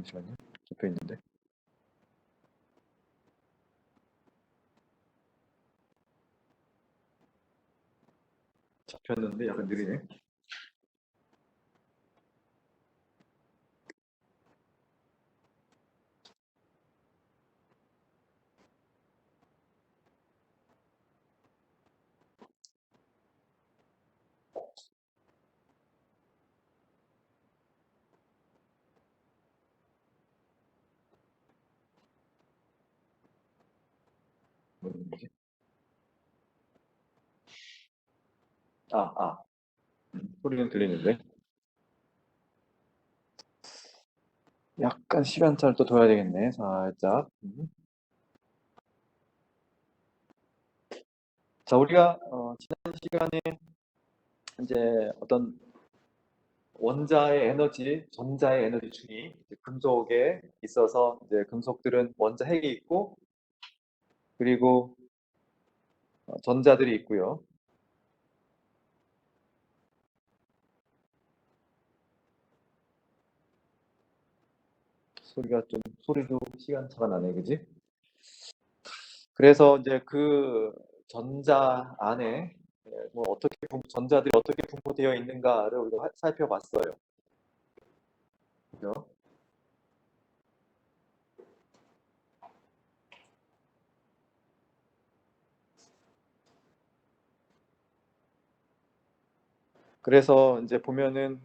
잠시만요. 접혀 있는데. 잡혔는데 약간 느리네. 뭐지? 아. 소리는 들리는데. 약간 시간차를 또 둬야 되겠네. 살짝. 자, 우리가 지난 시간에 이제 어떤 원자의 에너지, 전자의 에너지 충이 이제 금속에 있어서 이제 금속들은 원자 핵이 있고 그리고 전자들이 있고요. 소리도 시간차가 나네, 그지? 그래서 이제 그 전자 안에 뭐 전자들이 어떻게 분포되어 있는가를 우리가 살펴봤어요. 그죠? 그래서 이제 보면은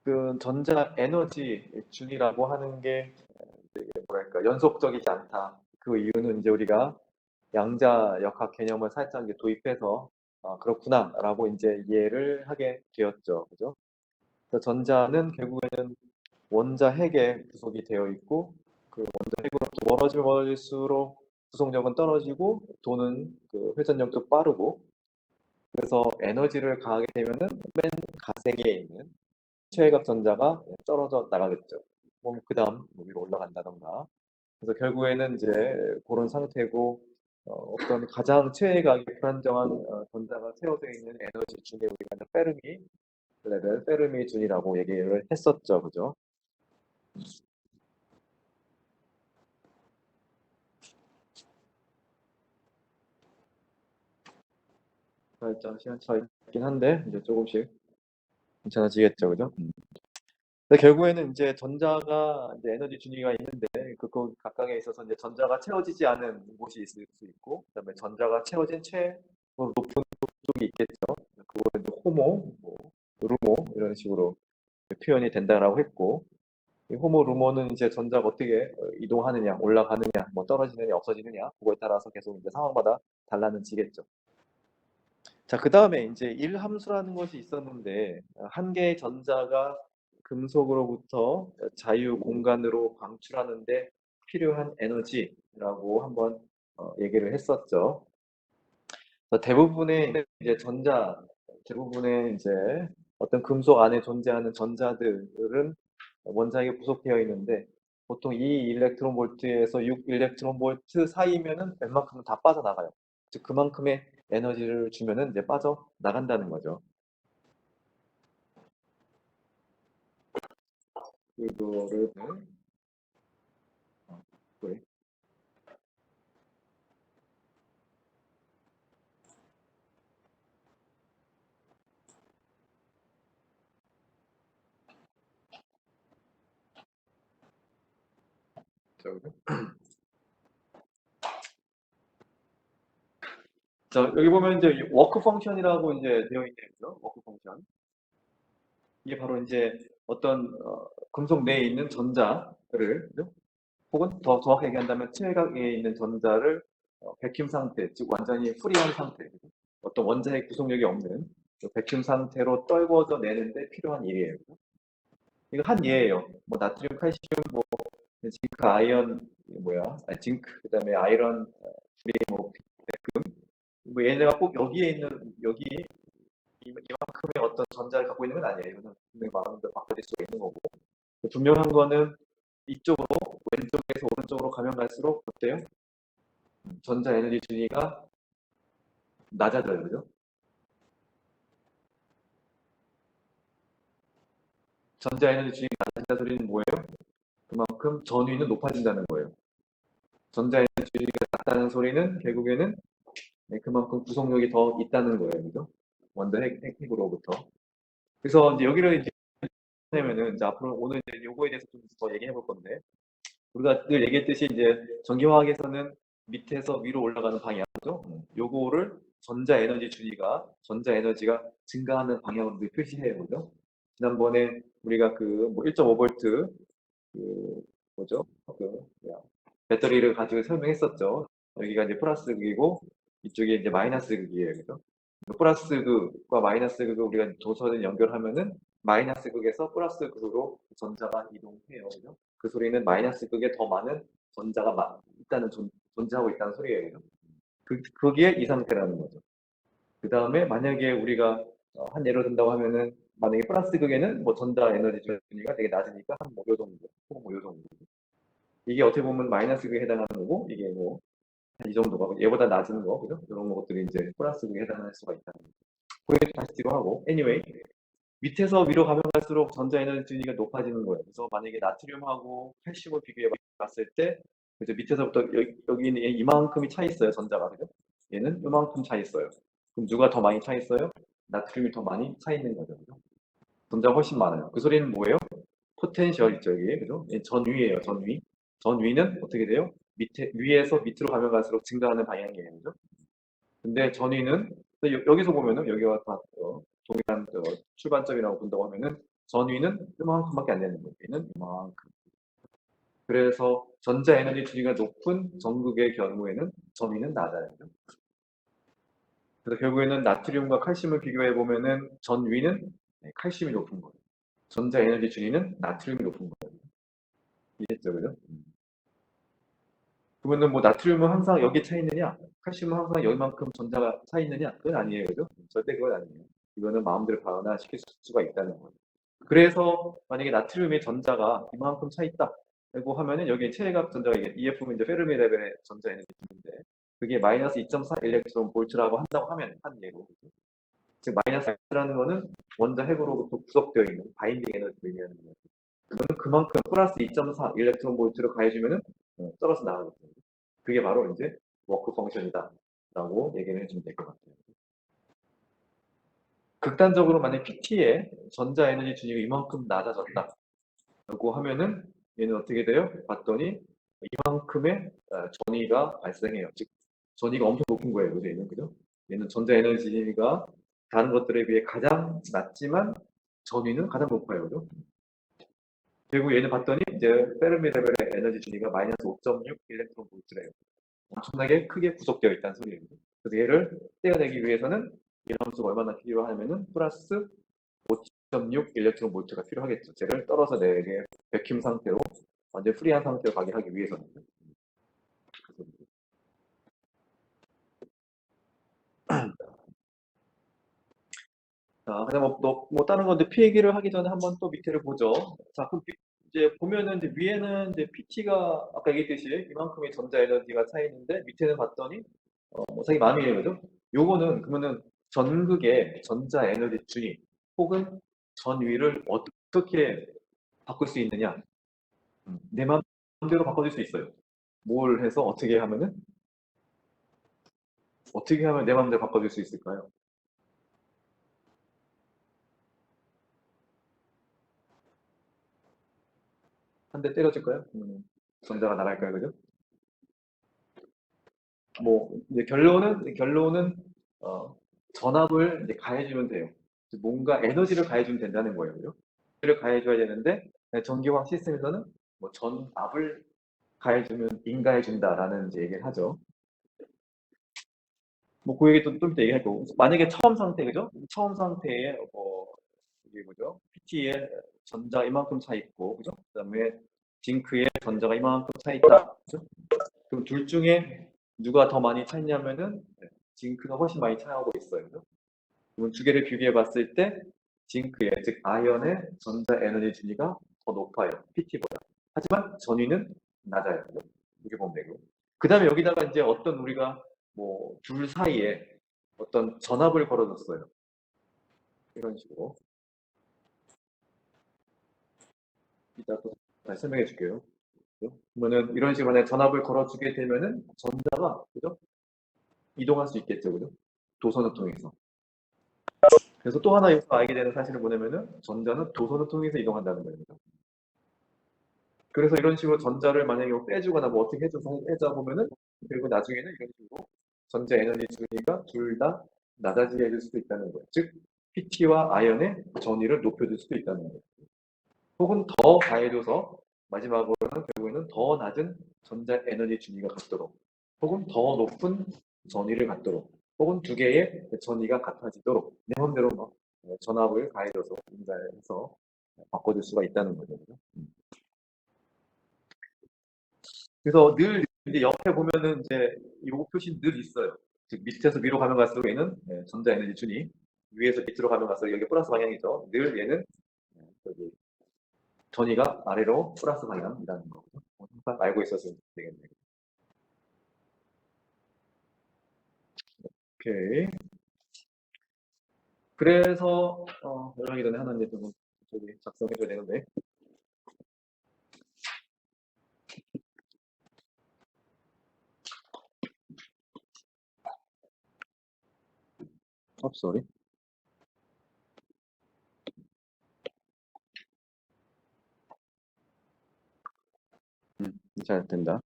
그 전자 에너지 준이라고 하는 게 되게 뭐랄까 연속적이지 않다. 그 이유는 이제 우리가 양자역학 개념을 살짝 이제 도입해서 그렇구나라고 이제 이해를 하게 되었죠. 그죠? 그래서 전자는 결국에는 원자 핵에 구속이 되어 있고 그 원자 핵으로부터 멀어지면 멀어질수록 구속력은 떨어지고 도는 그 회전력도 빠르고 그래서 에너지를 가하게 되면은 맨 가세기에 있는 최외각 전자가 떨어져 나가겠죠. 그 다음 위로 올라간다던가. 그래서 결국에는 이제 그런 상태고 어떤 가장 최외각이 불안정한 전자가 세워져 있는 에너지 중에 우리가 페르미 레벨, 페르미 준이라고 얘기를 했었죠, 그죠? 살짝 시간 차 있긴 한데 이제 조금씩 괜찮아지겠죠, 그죠? 근데 결국에는 이제 전자가 이제 에너지 준위가 있는데 그 각각에 있어서 이제 전자가 채워지지 않은 곳이 있을 수 있고 그다음에 전자가 채워진 높은 쪽이 있겠죠. 그거를 이제 호모, 뭐, 루모 이런 식으로 표현이 된다라고 했고 이 호모 루모는 이제 전자가 어떻게 이동하느냐, 올라가느냐, 뭐 떨어지느냐, 없어지느냐 그거에 따라서 계속 이제 상황마다 달라지겠죠. 자, 그 다음에 이제 일함수라는 것이 있었는데 한 개의 전자가 금속으로부터 자유 공간으로 방출하는데 필요한 에너지라고 한번 얘기를 했었죠. 대부분의 이제 대부분의 이제 어떤 금속 안에 존재하는 전자들은 원자핵에 부속되어 있는데 보통 2 일렉트론 볼트에서 6 일렉트론 볼트 사이면은 웬만큼은 다 빠져나가요. 즉 그만큼의 에너지를 주면은 이제 빠져나간다는 거죠. 이거를 왜? 자, 여기 보면 이제 워크 펑션이라고 이제 되어 있네요. 워크 펑션. 이게 바로 이제 어떤 금속 내에 있는 전자를 혹은 더 정확하게 얘기한다면 최외각에 있는 전자를 백힘 상태, 즉 완전히 프리한 상태, 어떤 원자의 구속력이 없는 백힘 상태로 떨궈져 내는데 필요한 일이에요. 이거 한 예예요. 뭐 나트륨, 칼슘, 뭐 징크, 아이언, 징크, 그다음에 아이런, 프리, 뭐 뭐 얘네가 꼭 여기에 있는 여기 이만큼의 어떤 전자를 갖고 있는 건 아니에요. 이거는 분명히 많은 데 바꿔질 수가 있는 거고. 분명한 거는 이쪽으로 왼쪽에서 오른쪽으로 가면 갈수록 어때요? 전자 에너지 준위가 낮아져요, 그죠? 전자에너지 주입이 낮아진다는 소리는 뭐예요? 그만큼 전위는 높아진다는 거예요. 전자에너지 주입이 낮다는 소리는 결국에는 그만큼 구속력이 더 있다는 거예요. 그죠? 원자 핵으로부터. 그래서 이제 여기를 이제 하면은 이제 앞으로 오늘 이제 요거에 대해서 좀 더 얘기해 볼 건데, 우리가 늘 얘기했듯이 이제 전기화학에서는 밑에서 위로 올라가는 방향이죠. 요거를 전자 에너지가 증가하는 방향으로 늘 표시해요. 그죠? 지난번에 우리가 그 뭐 1.5V 그 뭐죠? 배터리를 가지고 설명했었죠. 여기가 이제 플러스 극이고 이쪽이 이제 마이너스 극이에요. 그죠? 플러스 극과 마이너스 극을 우리가 도선을 연결하면은 마이너스 극에서 플러스 극으로 전자가 이동해요. 그죠? 그 소리는 마이너스 극에 더 많은 전자가 있다는 존재하고 있다는 소리예요. 그죠? 거기에 이 상태라는 거죠. 그 다음에 만약에 우리가 한 예로 든다고 하면은 만약에 플러스 극에는 뭐 전자 에너지 준위가 되게 낮으니까 한 뭐 요 정도, 뭐 요 정도. 이게 어떻게 보면 마이너스 극에 해당하는 거고 이게 뭐 이 정도가 얘보다 낮은 거, 그죠? 이런 것들이 이제 플러스 극에 해당할 수가 있다. 그게 다시 뒤로 하고, anyway, 밑에서 위로 가면 갈수록 전자 에너지 준위가 높아지는 거예요. 그래서 만약에 나트륨하고 칼슘을 비교해 봤을 때, 그죠? 밑에서부터 여기는 이만큼이 차 있어요, 전자가. 그죠? 얘는 이만큼 차 있어요. 그럼 누가 더 많이 차 있어요? 나트륨이 더 많이 차 있는 거죠. 그죠? 전자가 훨씬 많아요. 그 소리는 뭐예요? 포텐셜 있죠, 여기. 그죠? 전위예요, 전위. 전위는 어떻게 돼요? 위에서 밑으로 가면 갈수록 증가하는 방향이에요. 그죠? 근데 전위는, 여기서 보면은, 여기와 다 동일한 출발점이라고 본다고 하면은, 전위는 이만큼밖에 안 되는 거예요. 얘는 이만큼. 그래서 전자 에너지 주기가 높은 전극의 경우에는 전위는 낮아요. 그죠? 그래서 결국에는 나트륨과 칼슘을 비교해 보면은 전위는 칼슘이 높은 거예요. 전자 에너지 준위는 나트륨이 높은 거예요. 이해했죠, 그죠? 그러면은 뭐 나트륨은 항상 여기 차 있느냐, 칼슘은 항상 여기만큼 전자가 차 있느냐, 그건 아니에요, 그죠? 절대 그건 아니에요. 이거는 마음대로 변화시킬 수가 있다는 거예요. 그래서 만약에 나트륨의 전자가 이만큼 차 있다, 라고 하면은 여기에 최외각 전자가 EF는 이제 페르미 레벨의 전자 에너지인데 그게 마이너스 2.4 일렉트론 볼트라고 한다고 하면 한 예로. 즉 마이너스라는 거는 원자 핵으로부터 구속되어 있는 바인딩 에너지를 의미하는 거예요. 그거는 그만큼 플러스 2.4 일렉트론 볼트를 가해주면은 떨어져 나가거든요. 그게 바로 이제 워크 펑션이다 라고 얘기를 해주면 될 것 같아요. 극단적으로 만약 PT의 전자 에너지 준위가 이만큼 낮아졌다 라고 하면은 얘는 어떻게 돼요? 봤더니 이만큼의 전위가 발생해요. 즉 전위가 엄청 높은 거예요. 그죠? 얘는, 그죠? 얘는 전자 에너지가 다른 것들에 비해 가장 낮지만 전위는 가장 높아요. 그죠? 그리고 얘는 봤더니 이제 페르미 레벨의 에너지 준위가 마이너스 5.6 일렉트론 볼트래요. 엄청나게 크게 구속되어 있다는 소리예요. 그래서 얘를 떼어내기 위해서는 이 함수가 얼마나 필요하냐면은 플러스 5.6 일렉트론 볼트가 필요하겠죠. 쟤를 떨어져 내게 백힘 상태로 완전 프리한 상태로 가게 하기 위해서는. 자, 그다음 뭐 다른 건데 피 얘기를 하기 전에 한번 또 밑에를 보죠. 자, 그럼 이제 보면은 이제 위에는 이제 PT가 아까 얘기했듯이 이만큼의 전자 에너지가 차 있는데 밑에는 봤더니 뭐 자기 마음이에요, 그죠? 요거는 그러면은 전극의 전자 에너지 준위 혹은 전위를 어떻게 바꿀 수 있느냐? 내 마음대로 바꿔줄 수 있어요. 뭘 해서 어떻게 하면 내 마음대로 바꿔줄 수 있을까요? 한 대 때려줄까요? 전자가 나갈까요, 그죠? 뭐 이제 결론은 어, 전압을 이제 가해주면 돼요. 뭔가 에너지를 가해주면 된다는 거예요. 그죠? 에너지를 가해줘야 되는데 전기화학 시스템에서는 뭐 전압을 가해주면 인가해준다라는 이제 얘기를 하죠. 뭐 그 얘기 좀 이따 얘기할 거고 만약에 처음 상태 그죠? 처음 상태에 뭐 이게 뭐죠? PT에 전자 이만큼 차 있고 그죠? 그다음에 징크에 전자가 이만큼 차 있다. 그죠? 그럼 둘 중에 누가 더 많이 차 있냐면은 징크가 훨씬 많이 차하고 있어요. 그죠? 그럼 두 개를 비교해 봤을 때 징크의 즉 아연의 전자 에너지 준위가 더 높아요. PT보다. 하지만 전위는 낮아요. 그죠? 이렇게 보면 되고. 그 다음에 여기다가 이제 어떤 우리가 뭐 둘 사이에 어떤 전압을 걸어줬어요. 이런 식으로. 이따 또 다시 설명해 줄게요. 그러면은 이런 식으로 만약 전압을 걸어주게 되면은 전자가 그죠? 이동할 수 있겠죠, 그죠? 도선을 통해서. 그래서 또 하나 여기서 알게 되는 사실은 뭐냐면은 전자는 도선을 통해서 이동한다는 겁니다. 그래서 이런 식으로 전자를 만약에 뭐 빼주거나 뭐 어떻게 해줘서 해자 보면은 그리고 나중에는 이런 식으로 전자 에너지 준위가 둘 다 낮아지게 해줄 수도 있다는 거예요. 즉 PT와 아연의 전위를 높여줄 수도 있다는 거예요. 혹은 더 가해줘서 마지막으로는 결국에는 더 낮은 전자 에너지 준위가 같도록 혹은 더 높은 전위를 갖도록 혹은 두 개의 전위가 같아지도록 내 마음대로 막 전압을 가해줘서 인자해서 바꿔줄 수가 있다는 거죠. 그래서 늘 이제 옆에 보면은 이제 이 요거 표시 늘 있어요. 즉 밑에서 위로 가면 갈수록 얘는 전자 에너지 준위, 위에서 밑으로 가면 갈수록 여기 플러스 방향이죠. 늘 얘는 여기 전위가 아래로 플러스 방향이라는 거죠. 항상 알고 있었으면 되겠네요. 오케이. 그래서 연락이 전에 하나 이제 좀 저기 작성해줘야 되는데. 쏘리. 잘 된다.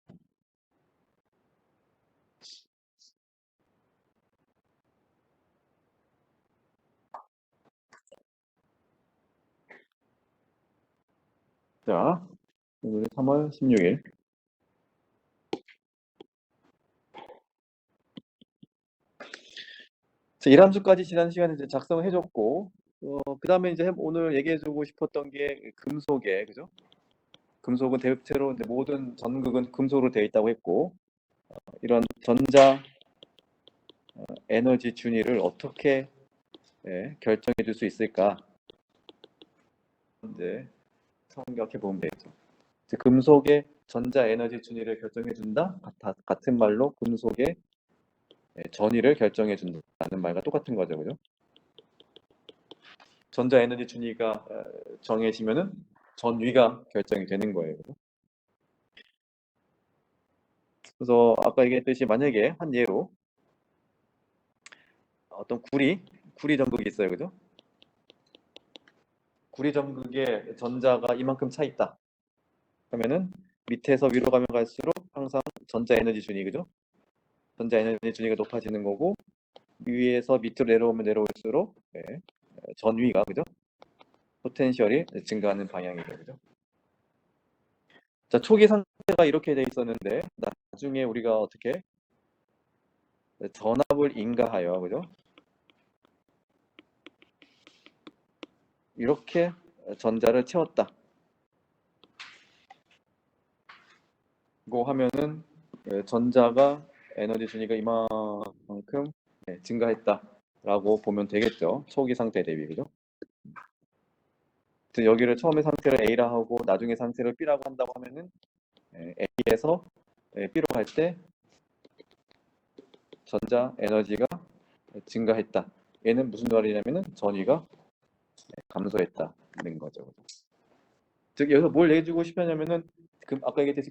자, 오늘 3월 16일. 자, 1함수까지 지난 시간에 이제 작성을 해줬고, 그 다음에 이제 오늘 얘기해주고 싶었던 게 금속에, 그죠? 금속은 대체로 모든 전극은 금속으로 되어 있다고 했고, 이런 전자 에너지 준위를 어떻게 결정해 줄 수 있을까? 이제 생각해 보면 되겠죠. 금속의 전자 에너지 준위를 결정해 준다? 같은 말로 금속의 전위를 결정해 준다는 말과 똑같은 거죠. 그죠? 전자 에너지 준위가 정해지면은 전위가 결정이 되는 거예요. 그죠? 그래서 아까 얘기했듯이 만약에 한 예로 어떤 구리 전극이 있어요. 그죠? 구리 전극에 전자가 이만큼 차 있다. 그러면은 밑에서 위로 가면 갈수록 항상 전자 에너지 준위, 그죠? 전자 에너지 준위가 높아지는 거고 위에서 밑으로 내려오면 내려올수록 전위가, 그죠? 포텐셜이 증가하는 방향이죠. 그죠? 자, 초기 상태가 이렇게 돼 있었는데 나중에 우리가 어떻게 전압을 인가하여, 그죠? 이렇게 전자를 채웠다. 고 하면은 전자가 에너지 준위가 이만큼 증가했다라고 보면 되겠죠. 초기 상태 대비, 그죠? 여기를 처음의 상태를 A라 하고 나중에 상태를 B라고 한다고 하면은 A에서 B로 갈 때 전자 에너지가 증가했다. 얘는 무슨 말이냐면은 전위가 감소했다는 거죠. 즉 여기서 뭘 얘기해주고 싶냐면은 아까 얘기했듯이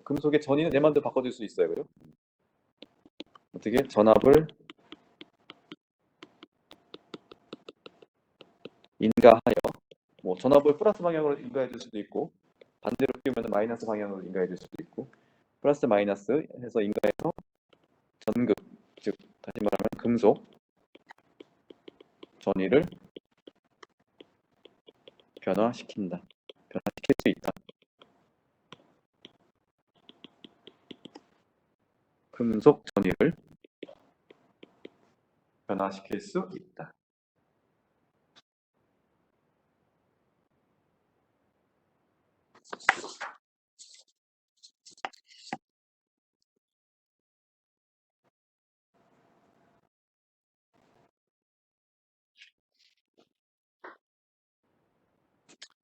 금속의 전위는 내 마음대로 바꿔줄 수 있어요. 그죠? 어떻게 전압을 인가하여 뭐 전압을 플러스 방향으로 인가해 줄 수도 있고 반대로 끼우면 마이너스 방향으로 인가해 줄 수도 있고 플러스 마이너스 해서 인가해서 전극 즉 다시 말하면 금속 전위를 변화시킬 수 있다. 금속 전위를 변화시킬 수 있다.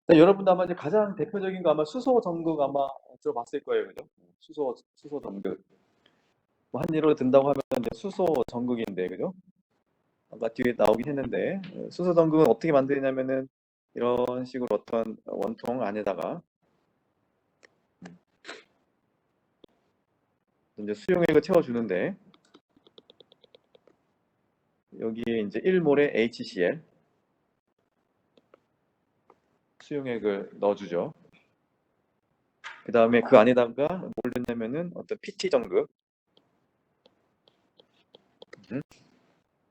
여러분도 아마 이제 가장 대표적인 거 아마 수소 전극 아마 들어봤을 거예요, 그죠? 수소 전극. 뭐한 예로 든다고 하면 수소 전극인데, 그죠? 아까 뒤에 나오긴 했는데 수소 전극은 어떻게 만드냐면은 이런 식으로 어떤 원통 안에다가 이제 수용액을 채워주는데 여기에 이제 1몰의 HCl 수용액을 넣어주죠. 그 다음에 그 안에다가 뭘 넣냐면은 어떤 PT 정극,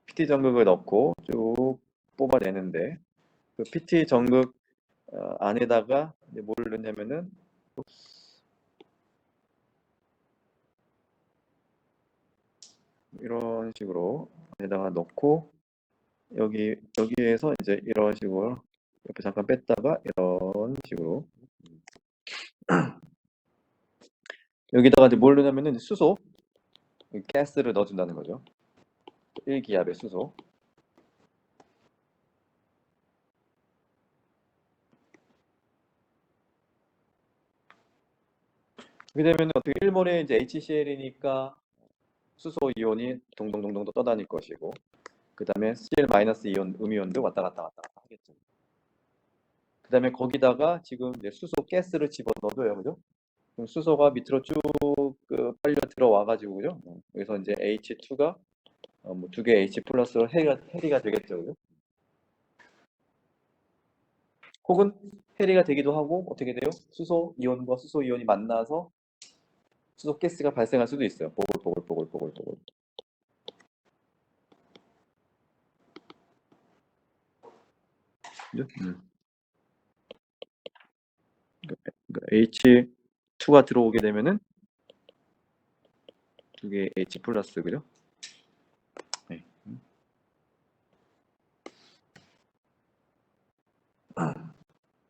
PT 정극을 넣고 쭉 뽑아내는데 그 PT 정극 안에다가 이제 뭘 넣냐면은 이런 식으로 안에다가 넣고 여기에서 이제 이런 식으로 옆에 잠깐 뺐다가 이런 식으로 여기다가 이제 뭘 넣냐면은 수소, 가스를 넣어준다는 거죠. 1기압의 수소. 그렇게 되면 어떻게 1몰에 이제 HCl이니까 수소 이온이 동동동동 떠다닐 것이고 그 다음에 Cl- 이온, 음이온도 왔다 갔다 하겠죠. 그 다음에 거기다가 지금 이제 수소 가스를 집어넣어줘요, 그죠? 그럼 수소가 밑으로 쭉 빨려 들어와가지고, 그죠? 그래서 이제 H2가 뭐 두 개 H 플러스로 해리가 되겠죠, 그죠? 혹은 해리가 되기도 하고 어떻게 돼요? 수소 이온과 수소 이온이 만나서 수소 가스가 발생할 수도 있어요. 보글보글. 그죠? H2가 들어오게 되면은 두 개 H 플러스, 그죠? 네.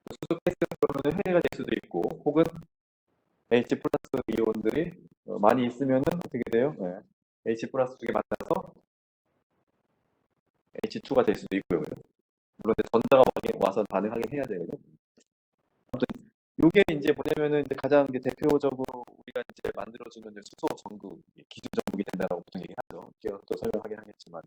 수소 가스가 그러면 해리가 될 수도 있고, 혹은 H 플러스 이온들이 많이 있으면은 어떻게 돼요? 네. H 플러스 두 개 만나서 H2가 될 수도 있고요. 그죠? 물론 이제 전자가 와서 반응하긴 해야 되거든요. 아무튼 요게 이제 뭐냐면은 이제 가장 이제 대표적으로 우리가 이제 만들어주는 이제 수소 전구 기준 전구이 된다라고 보통 얘기하죠. 제가 또 설명하긴 하겠지만,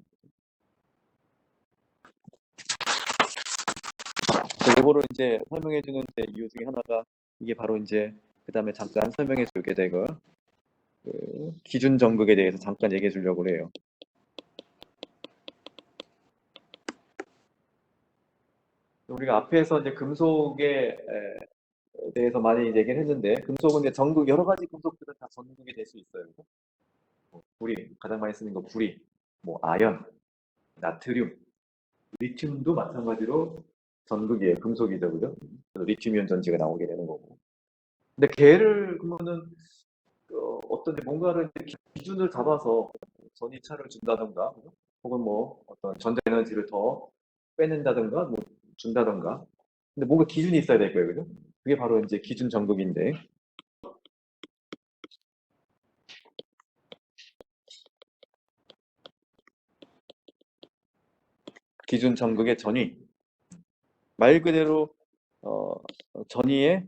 요거를 이제 설명해주는 이유 중에 하나가 이게 바로 이제 그 다음에 잠깐 설명해주게 되고 그 기준 전극에 대해서 잠깐 얘기해 주려고 해요. 우리가 앞에서 이제 금속에 대해서 많이 얘기를 했는데 금속은 이제 전극 여러 가지 금속들은 다 전극이 될 수 있어요. 뭐 불이 가장 많이 쓰는 거 불이, 뭐 아연, 나트륨, 리튬도 마찬가지로 전극이에요. 금속이죠, 그죠? 그래서 리튬이온 전지가 나오게 되는 거고. 근데 걔를 그러면은 어떤 뭔가를 기준을 잡아서 전이차를 준다던가, 그죠? 혹은 뭐 어떤 전자에너지를 더 빼낸다던가, 뭐 준다던가. 근데 뭔가 기준이 있어야 될 거예요, 그죠? 그게 바로 이제 기준 전극인데 기준 전극의 전위 말 그대로 어, 전위의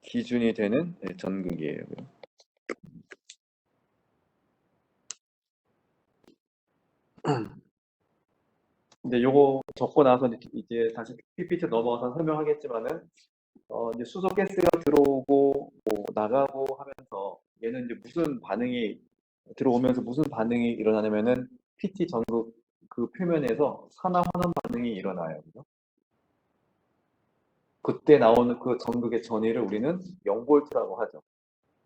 기준이 되는 전극이에요. 이제 요거 적고 나서 이제 다시 PPT 넘어가서 설명하겠지만은 이제 수소 가스가 들어오고 뭐 나가고 하면서 얘는 이제 무슨 반응이 들어오면서 무슨 반응이 일어나냐면은 PT 전극 그 표면에서 산화 환원 반응이 일어나요. 그죠? 그때 나오는 그 전극의 전위를 우리는 0볼트라고 하죠.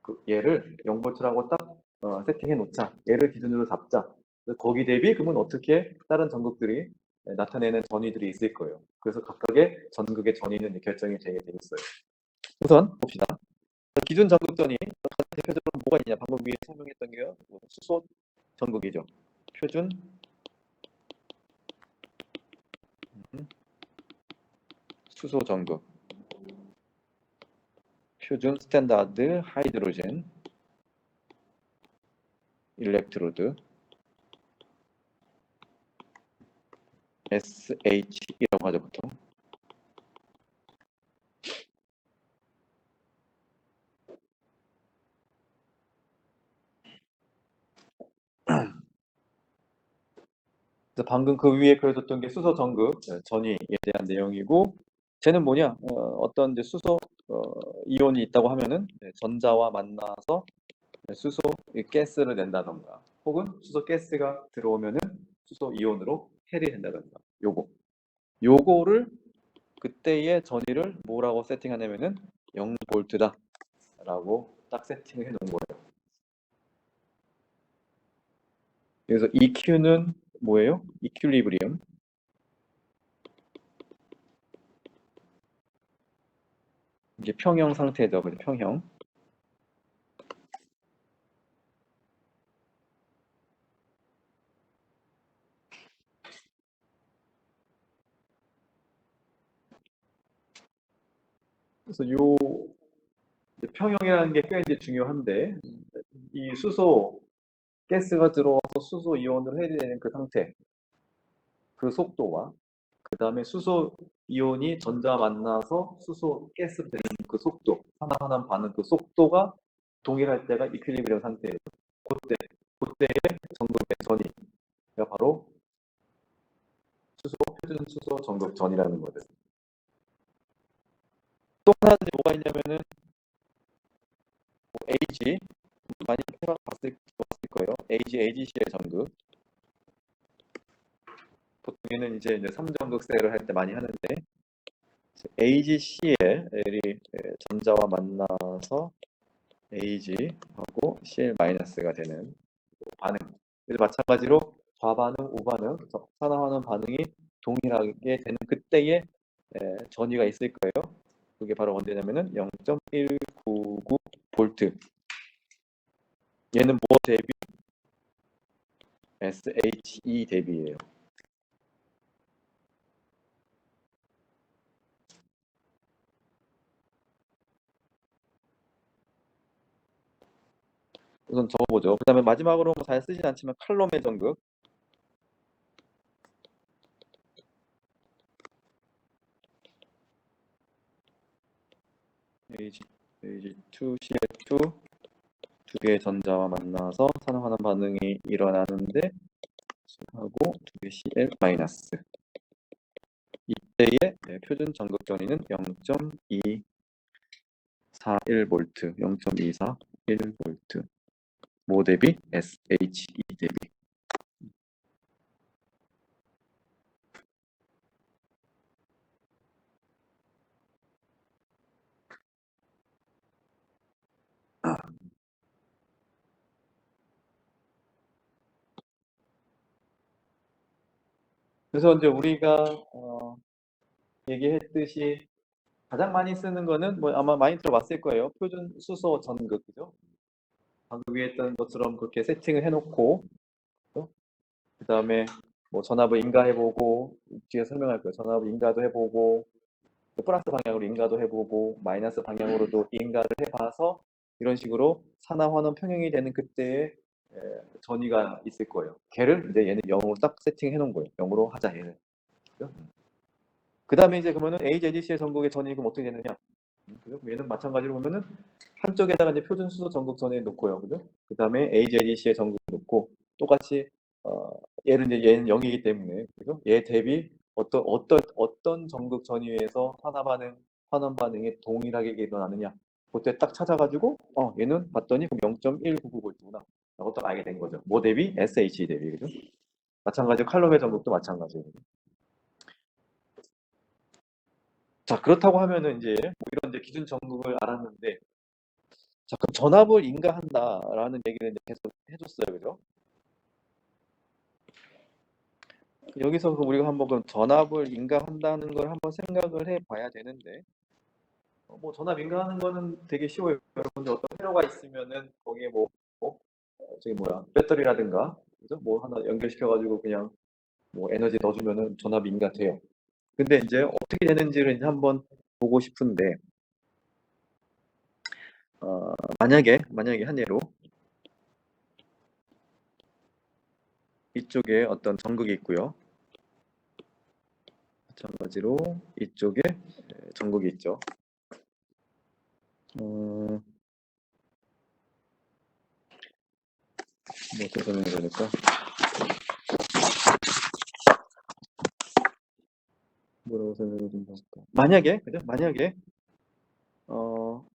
그 얘를 0볼트라고 딱 세팅해 놓자. 얘를 기준으로 잡자. 거기 대비 그러면 어떻게 다른 전극들이 나타내는 전위들이 있을 거예요. 그래서 각각의 전극의 전위는 이제 결정이 되게 돼 있어요. 우선 봅시다. 기준 전극전이 대표적으로 뭐가 있냐? 방금 위에 설명했던 게요. 수소 전극이죠. 표준 수소 전극, 표준 스탠다드 하이드로젠 일렉트로드 SH이라고 하죠 보통. 그래서 방금 그 위에 그려줬던 게 수소 전극 전위에 대한 내용이고, 쟤는 뭐냐? 어떤 이제 수소 이온이 있다고 하면은 전자와 만나서 수소 가스를 낸다던가, 혹은 수소 가스가 들어오면은 수소 이온으로 해리된다던가. 요거를 그때의 전위를 뭐라고 세팅하냐면은 0볼트다라고 딱 세팅을 해놓은 거예요. 그래서 EQ는 뭐예요? 이퀄리브리엄. 이게 평형 상태죠. 그죠? 평형. 그래서 요 평형이라는 게 꽤 이제 중요한데, 이 수소 가스가 들어와서 수소 이온을 해리되는 그 상태, 그 속도와 그 다음에 수소 이온이 전자 만나서 수소 가스로 되는 그 속도, 하나하나 반응 그 속도가 동일할 때가 이퀄리브리엄 상태예요. 그때의 전극의 전이가 바로 표준 수소 전극 전이라는 거죠. 또 하나 뭐가 있냐면은 AG, 많이 봤을 거예요. AGCL 전극. 보통 얘는 이제 3전극세를 할 때 많이 하는데, AgCl이 전자와 만나서 Ag하고 Cl-가 되는 반응. 그래서 마찬가지로 좌반응, 우반응, 산화하는 반응이 동일하게 되는 그때의 전위가 있을 거예요. 그게 바로 언제냐면은 0.199 볼트. 얘는 뭐 대비? SHE 대비예요. 우선 적어보죠. 그 다음에 마지막으로 뭐 잘 쓰진 않지만 칼롬의 전극. Ag2Cl2 두 개의 전자와 만나서 산화하는 반응이 일어나는데, 하고 두 개 Cl-. 이때의 표준 전극 전위는 0.241V, 0.241V. 뭐 대비? SHE 대비. 그래서 이제 우리가 얘기했듯이 가장 많이 쓰는 거는 뭐 아마 많이 들어봤을 거예요. 표준 수소 전극, 그죠? 방금 위에 했던 것처럼 그렇게 세팅을 해놓고, 그 다음에 뭐 전압을 인가해보고, 뒤에 설명할 거예요. 전압을 인가도 해보고, 플러스 방향으로 인가도 해보고, 마이너스 방향으로도 인가를 해봐서 이런 식으로 산화 환원 평형이 되는 그때의 전위가 있을 거예요. 걔를 이제 얘는 0으로 딱 세팅해 놓은 거예요. 0으로 하자 얘를. 그 다음에 이제 그러면은 AZC의 전극의 전위 그럼 어떻게 되느냐? 그죠? 얘는 마찬가지로 보면은 한쪽에다가 이제 표준 수소 전극 전위 놓고요, 그죠? 그 다음에 AZC의 전극 놓고 똑같이 얘는 이제 얘는 0이기 때문에, 그죠? 얘 대비 어떤 전극 전위에서 환원 반응이 동일하게 일어나느냐? 그때 딱 찾아가지고 얘는 봤더니 그럼 0.199V구나. 라고 딱 알게 된 거죠. 뭐 대비? SH 대비, 그죠? 마찬가지로 칼럼의 전극도 마찬가지예요. 자, 그렇다고 하면은 이제 뭐 이런 이제 기준 전극을 알았는데, 자, 그럼 전압을 인가한다라는 얘기를 이제 계속 해줬어요, 그죠? 여기서 그럼 우리가 한번 그럼 전압을 인가한다는 걸 한번 생각을 해봐야 되는데, 뭐 전압 인가하는 거는 되게 쉬워요. 여러분들 어떤 회로가 있으면은 거기에 저기 뭐야 배터리라든가, 그죠? 뭐 하나 연결시켜가지고 그냥 뭐 에너지 넣어주면은 전압 인가돼요. 근데 이제 어떻게 되는지를 이제 한번 보고 싶은데, 만약에 한 예로 이쪽에 어떤 전극이 있고요. 마찬가지로 이쪽에 전극이 있죠. 뭐 어떻게 설명해야 될까? 것을 만약에 그죠? 만약에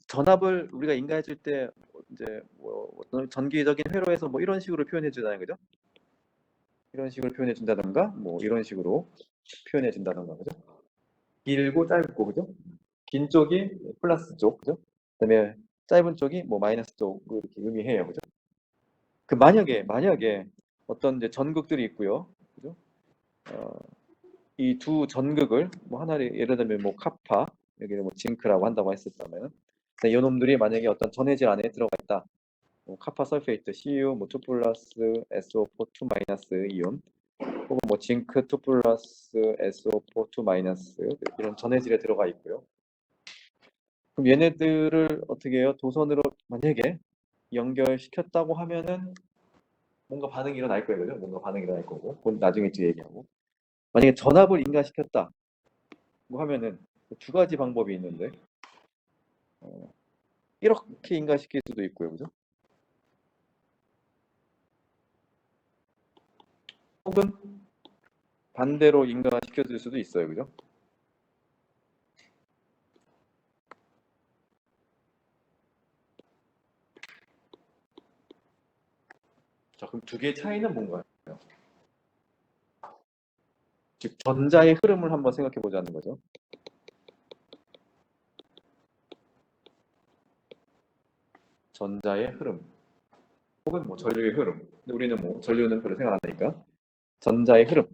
전압을 우리가 인가해줄 때 이제 뭐 어떤 전기적인 회로에서 뭐 이런 식으로 표현해 주잖아요, 그죠? 이런 식으로 표현해 준다던가, 뭐 이런 식으로 표현해 준다던가, 그죠? 길고 짧고, 그죠? 긴 쪽이 플러스 쪽, 그죠? 그다음에 짧은 쪽이 뭐 마이너스 쪽을 이렇게 의미해요, 그죠? 그 만약에 어떤 이제 전극들이 있고요, 그죠? 이 두 전극을 뭐 하나를 예를 들면 뭐 카파, 여기를 뭐 징크라고 한다고 했었다면, 이 놈들이 만약에 어떤 전해질 안에 들어가 있다. 뭐 카파 설페이트 Cu 뭐2 플러스 SO4 2 마이너스 이온, 혹은 뭐 징크 2 플러스 SO4 2 마이너스 이런 전해질에 들어가 있고요. 그럼 얘네들을 어떻게 해요? 도선으로 만약에 연결시켰다고 하면은 뭔가 반응이 일어날 거예요, 그죠? 뭔가 반응이 일어날 거고, 그건 나중에 뒤에 얘기하고. 만약에 전압을 인가시켰다 뭐 하면은 두 가지 방법이 있는데, 이렇게 인가시킬 수도 있고요, 그죠? 혹은 반대로 인가시켜줄 수도 있어요, 그죠? 자, 그럼 두 개의 차이는 뭔가요? 즉 전자의 흐름을 한번 생각해 보자는 거죠. 전자의 흐름, 혹은 뭐 전류의 흐름. 근데 우리는 뭐 전류는 별로 생각 안 하니까 전자의 흐름.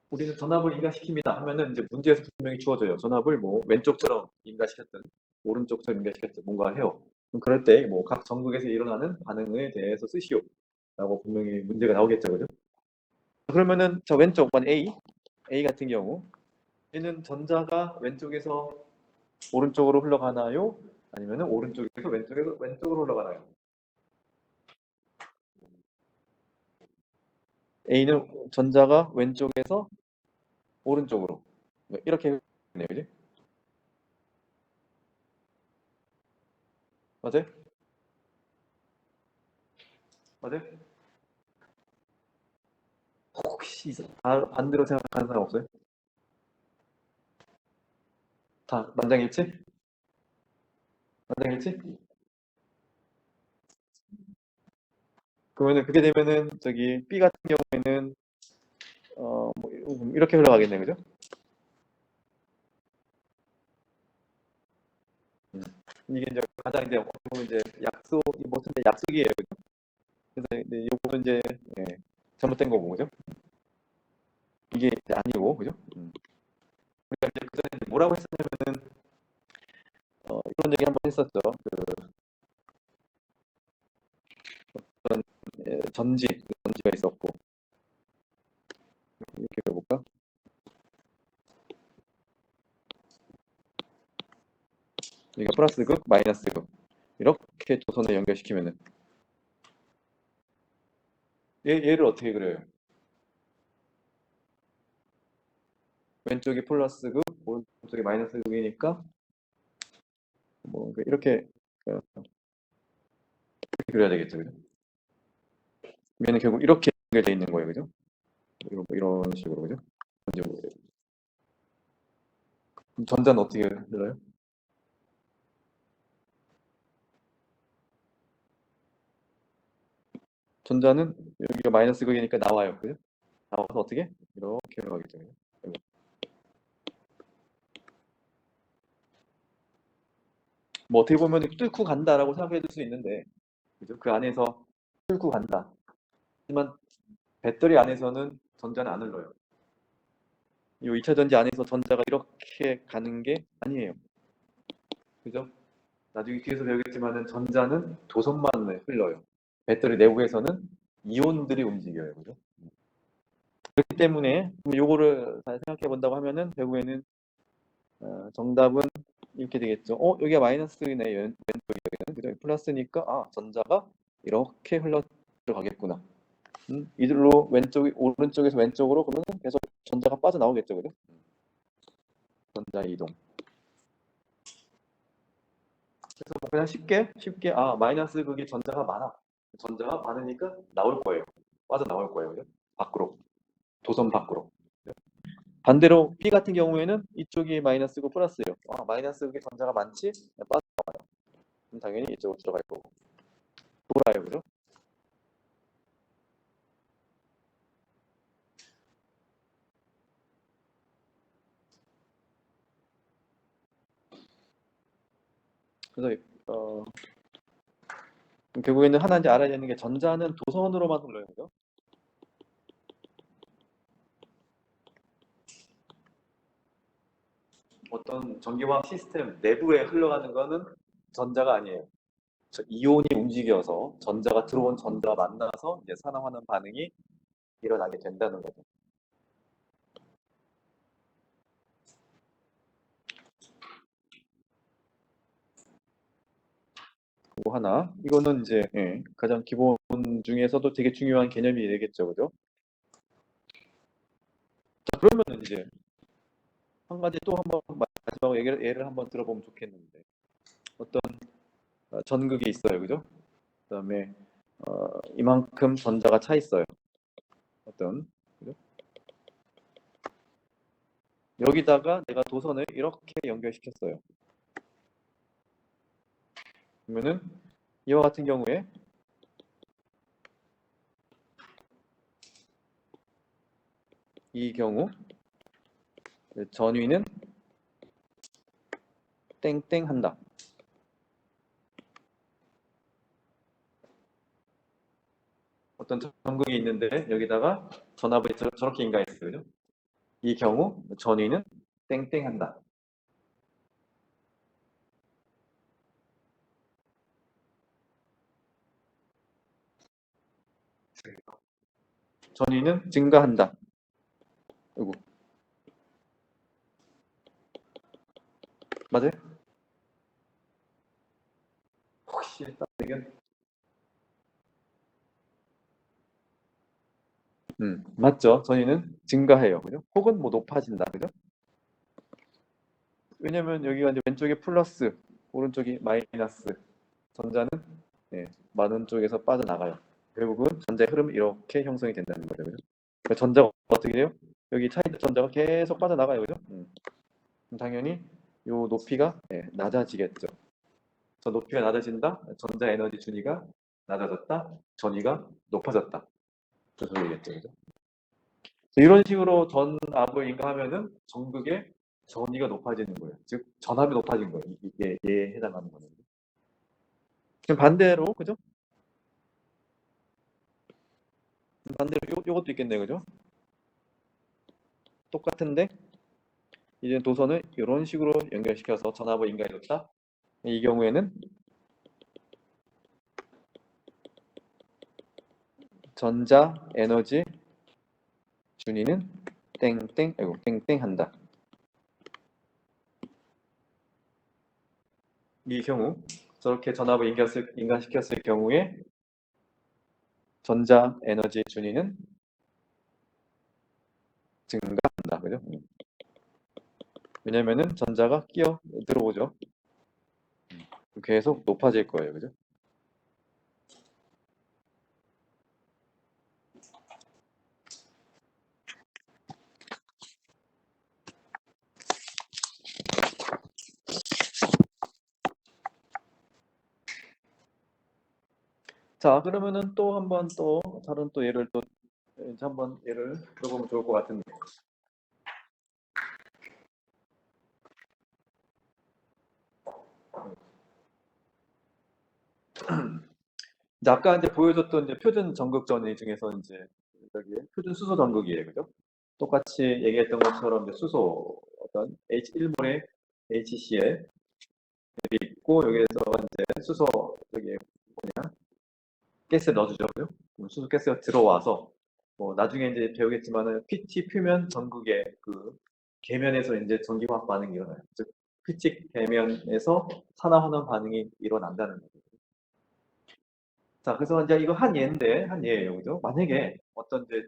우리는 전압을 인가시킵니다 하면은 이제 문제에서 분명히 주어져요. 전압을 뭐 왼쪽처럼 인가시켰든 오른쪽처럼 인가시켰든 뭔가 해요. 그럼 그럴 때 뭐 각 전극에서 일어나는 반응에 대해서 쓰시오라고 분명히 문제가 나오겠죠, 그죠? 그러면은 저 왼쪽 번 A 같은 경우 얘는 전자가 왼쪽에서 오른쪽으로 흘러가나요? 아니면은 오른쪽에서 왼쪽으로 흘러가나요? A는 전자가 왼쪽에서 오른쪽으로 이렇게 네요, 그지? 맞아요? 맞아요? 혹시 반대로 생각하는 사람 없어요? 다 만장일치? 만장일치? 그러면은 그게 되면은 저기 B 같은 경우에는 뭐 이렇게 흘러가겠네요, 그죠? 이게 이제 가장 이제 어떻게 보면 이제 무슨 약속이에요, 그죠? 그래서 이제 요거는 이제 예, 잘못된 거고, 그죠? 이게 이제 아니고, 그죠? 우리가 이제 그 전에 뭐라고 했었냐면은 이런 얘기 한번 했었죠. 어떤 전지가 있었고 이렇게 해볼까? 여기가 플러스 극, 마이너스 극 이렇게 도선을 연결시키면은 얘를 어떻게 그려요? 왼쪽이 플러스 극, 오른쪽이 마이너스 극이니까 뭐 어, 이렇게 그려야 되겠죠, 그죠? 얘는 결국 이렇게 연결돼 있는 거예요, 그죠? 이런 식으로, 그죠? 그럼 전자는 어떻게 흘러요? 전자는 여기가 마이너스 극이니까 나와요, 그죠? 나와서 어떻게? 이렇게 흘러가겠죠, 그죠? 뭐 어떻게 보면 뚫고 간다라고 생각해 줄 수 있는데, 그죠? 그 안에서 뚫고 간다. 하지만 배터리 안에서는 전자는 안 흘러요. 이 2차 전지 안에서 전자가 이렇게 가는 게 아니에요. 그죠? 나중에 뒤에서 배우겠지만은 전자는 도선만 흘러요. 배터리 내부에서는 이온들이 움직여요. 그죠? 그렇기 때문에 요거를 잘 생각해 본다고 하면은 결국에는 정답은 이렇게 되겠죠. 여기가 마이너스네 왼쪽이면 그죠? 플러스니까 전자가 이렇게 흘러 들어가겠구나. 이들로 오른쪽에서 왼쪽으로 그러면 계속 전자가 빠져나오겠죠, 그죠? 전자 이동. 그래서 뭐 그냥 쉽게 마이너스 극이 전자가 많아. 전자가 많으니까 나올 거예요. 빠져나올 거예요, 그죠? 밖으로. 도선 밖으로. 반대로 B 같은 경우에는 이쪽이 마이너스고 플러스예요. 마이너스 그게 전자가 많지? 빠져나와요. 그럼 당연히 이쪽으로 들어갈 거고. 돌아요, 그죠? 그래서 결국에는 하나 이제 알아야 되는 게 전자는 도선으로만 흘러요, 그죠? 어떤 전기화학 시스템 내부에 흘러가는 거는 전자가 아니에요. 이온이 움직여서 전자가 들어온 전자가 만나서 이제 산화하는 반응이 일어나게 된다는 거죠. 그거 하나. 이거는 이제 가장 기본 중에서도 되게 중요한 개념이 되겠죠, 그죠? 자, 그러면은 이제 한 가지 또 한번 마지막으로 예를 한번 들어보면 좋겠는데 어떤 전극이 있어요, 그죠? 그다음에 이만큼 전자가 차 있어요. 어떤 그죠? 여기다가 내가 도선을 이렇게 연결시켰어요. 그러면은 이와 같은 경우에 이 경우 전위는 땡땡 한다. 어떤 전극이 있는데 여기다가 전압을 저렇게 인가했어요. 그죠? 이 경우 전위는 땡땡 한다. 전위는 증가한다. 이거 맞아요? 혹시 딱 의견? 맞죠. 전위는 증가해요. 그죠? 혹은 뭐 높아진다. 그죠? 왜냐면 여기가 이제 왼쪽에 플러스, 오른쪽이 마이너스. 전자는 많은 쪽에서 빠져나가요. 결국은 전자의 흐름이 이렇게 형성이 된다는 거죠. 그죠? 그러니까 전자가 어떻게 돼요? 여기 차있는 전자가 계속 빠져나가요. 그죠? 그럼 당연히 요 높이가 낮아지겠죠. 저 높이가 낮아진다. 전자 에너지 준위가 낮아졌다. 전위가 높아졌다. 그 소리겠죠. 그죠? 이런 식으로 전압을 인가하면은 전극의 전위가 높아지는 거예요. 즉 전압이 높아진 거예요. 이게 얘에 해당하는 거는. 지금 반대로 그죠? 반대로 요것도 있겠네요. 그죠? 똑같은데 이제 도선을 이런 식으로 연결시켜서 전압을 인가해줬다. 이 경우에는 전자 에너지 준위는 땡땡 아이고 땡땡 한다. 이 경우 저렇게 전압을 인가시켰을 경우에 전자 에너지 준위는 증가한다. 그죠? 왜냐면은 전자가 끼어 들어오죠. 계속 높아질 거예요. 그죠? 자, 그러면은 또 한번 또 다른 또 예를 또 이제 한번 예를 들어보면 좋을 것 같은데. 이제 아까 이제 보여줬던 이제 표준 전극전위 중에서 이제 여기 표준 수소 전극이에요. 그죠? 똑같이 얘기했던 것처럼 이제 수소 어떤 H1몰의 HCl 있고 여기에서 이제 수소 저기 뭐냐 가스 넣어주죠. 그죠? 수소 가스가 들어와서 뭐 나중에 이제 배우겠지만은 PT 표면 전극의 그 계면에서 이제 전기화학 반응이 일어나요. 즉 PT 계면에서 산화환원 반응이 일어난다는 거죠. 자, 그래서 이제 이거 한 예인데 한 예예요, 그죠? 만약에 어떤 이제